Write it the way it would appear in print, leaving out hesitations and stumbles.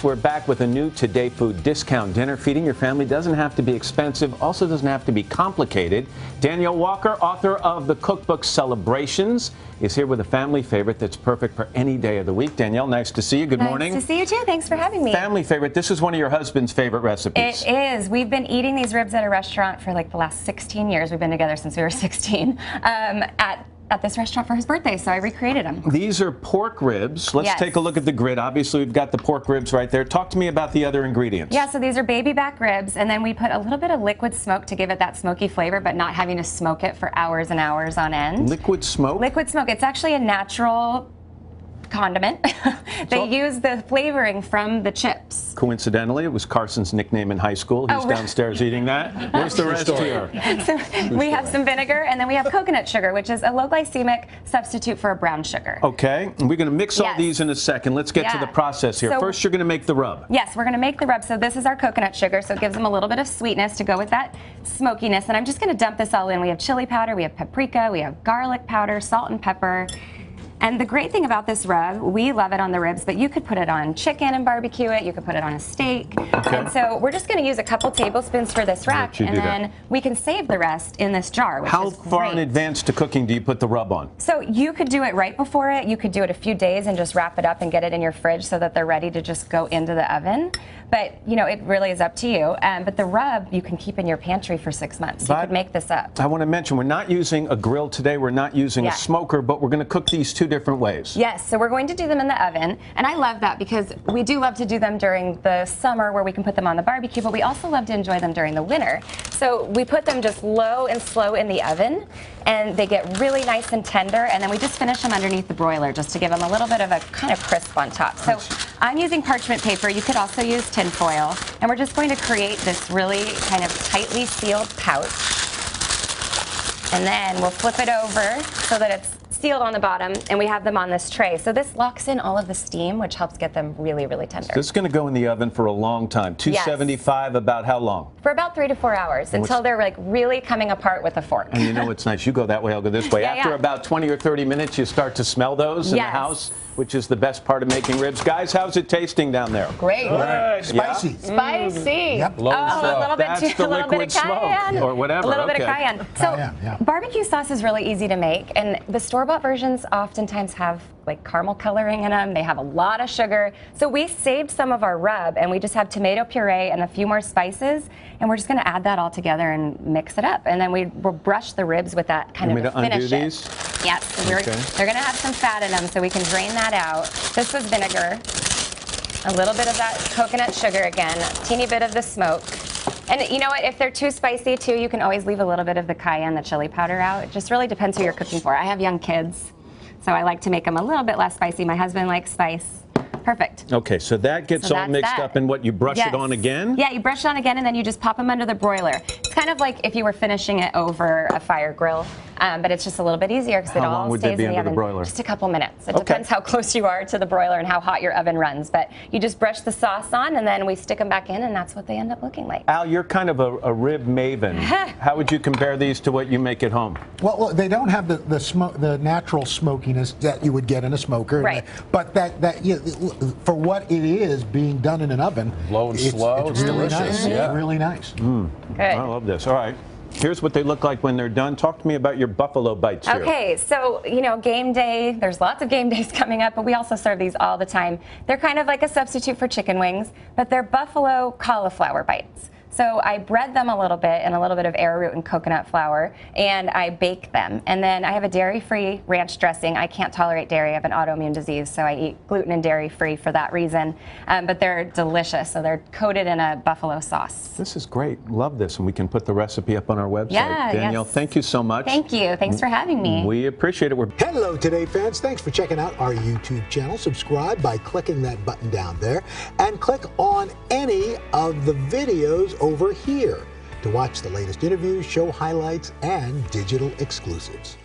folks. We're back with a new Today Food discount dinner. Feeding your family doesn't have to be expensive, also doesn't have to be complicated. Danielle Walker, author of the cookbook Celebrations, is here with a family favorite that's perfect for any day of the week. Danielle, nice to see you. Good morning. Nice to see you too. Thanks for having me. Family favorite. This is one of your husband's favorite recipes. It is. We've been eating these ribs at a restaurant for like the last 16 years. We've been together since we were 16. At this restaurant for his birthday, so I recreated them. These are pork ribs. Let's take a look at the grid. Obviously, we've got the pork ribs right there. Talk to me about the other ingredients. Yeah, so these are baby back ribs, and then we put a little bit of liquid smoke to give it that smoky flavor, but not having to smoke it for hours and hours on end. Liquid smoke? Liquid smoke. It's actually a natural condiment. They use the flavoring from the chips. Coincidentally, it was Carson's nickname in high school. He's downstairs eating that. Where's the rest here? So we have some vinegar, and then we have coconut sugar, which is a low glycemic substitute for a brown sugar. Okay, and we're going to mix all these in a second. Let's get to the process here. So, first, you're going to make the rub. Yes, we're going to make the rub. So this is our coconut sugar, so it gives them a little bit of sweetness to go with that smokiness. And I'm just going to dump this all in. We have chili powder, we have paprika, we have garlic powder, salt and pepper. And the great thing about this rub, we love it on the ribs, but you could put it on chicken and barbecue it. You could put it on a steak. Okay. And so we're just going to use a couple tablespoons for this rack, and then we can save the rest in this jar, which How is far great. in advance to cooking do you put the rub on? So you could do it right before it. You could do it a few days and just wrap it up and get it in your fridge so that they're ready to just go into the oven. But, you know, it really is up to you. But the rub you can keep in your pantry for 6 months. You could make this up. I want to mention, we're not using a grill today. We're not using a smoker, but we're going to cook these two different ways. Yes, so we're going to do them in the oven. And I love that because we do love to do them during the summer where we can put them on the barbecue, but we also love to enjoy them during the winter. So we put them just low and slow in the oven, and they get really nice and tender, and then we just finish them underneath the broiler just to give them a little bit of a kind of crisp on top. So I'm using parchment paper. You could also use tin foil, and we're just going to create this really kind of tightly sealed pouch, and then we'll flip it over so that it's sealed on the bottom, and we have them on this tray. So this locks in all of the steam, which helps get them really, really tender. So this is going to go in the oven for a long time. 275, about how long? For about 3 to 4 hours, until they're like really coming apart with a fork. And you know what's nice? You go that way, I'll go this way. After about 20 or 30 minutes, you start to smell those in the house, which is the best part of making ribs. Guys, how's it tasting down there? Great. Spicy. Spicy. Yep. A little bit That's the liquid smoke, or whatever. A little bit of cayenne. So barbecue sauce is really easy to make, and the store-bought versions oftentimes have like caramel coloring in them. They have a lot of sugar. So we saved some of our rub, and we just have tomato puree and a few more spices, and we're just going to add that all together and mix it up. And then we'll brush the ribs with that kind of finish. These? Yes. So they're going to have some fat in them, so we can drain that out. This was vinegar. A little bit of that coconut sugar again, a teeny bit of the smoke. And you know what, if they're too spicy too, you can always leave a little bit of the cayenne, the chili powder out. It just really depends who you're cooking for. I have young kids, so I like to make them a little bit less spicy. My husband likes spice. Perfect. Okay, so that gets all mixed up, and what, you brush it on again? Yeah, you brush it on again, and then you just pop them under the broiler. It's kind of like if you were finishing it over a fire grill, but it's just a little bit easier because it all stays in the oven. Broiler? Just a couple minutes. It depends how close you are to the broiler and how hot your oven runs. But you just brush the sauce on, and then we stick them back in, and that's what they end up looking like. Al, you're kind of a rib maven. How would you compare these to what you make at home? Well, they don't have the natural smokiness that you would get in a smoker. Right. But for what it is being done in an oven, low and slow, it's really delicious. nice. It's really nice. Good. I love this. All right. Here's what they look like when they're done. Talk to me about your buffalo bites here. Okay, so, you know, game day, there's lots of game days coming up, but we also serve these all the time. They're kind of like a substitute for chicken wings, but they're buffalo cauliflower bites. So I bread them a little bit in a little bit of arrowroot and coconut flour, and I bake them. And then I have a dairy-free ranch dressing. I can't tolerate dairy. I have an autoimmune disease, so I eat gluten and dairy-free for that reason. But they're delicious, so they're coated in a buffalo sauce. This is great. Love this, and we can put the recipe up on our website. Yeah, Danielle, thank you so much. Thank you. Thanks for having me. We appreciate it. Hello, Today fans. Thanks for checking out our YouTube channel. Subscribe by clicking that button down there, and click on any of the videos over here to watch the latest interviews, show highlights, and digital exclusives.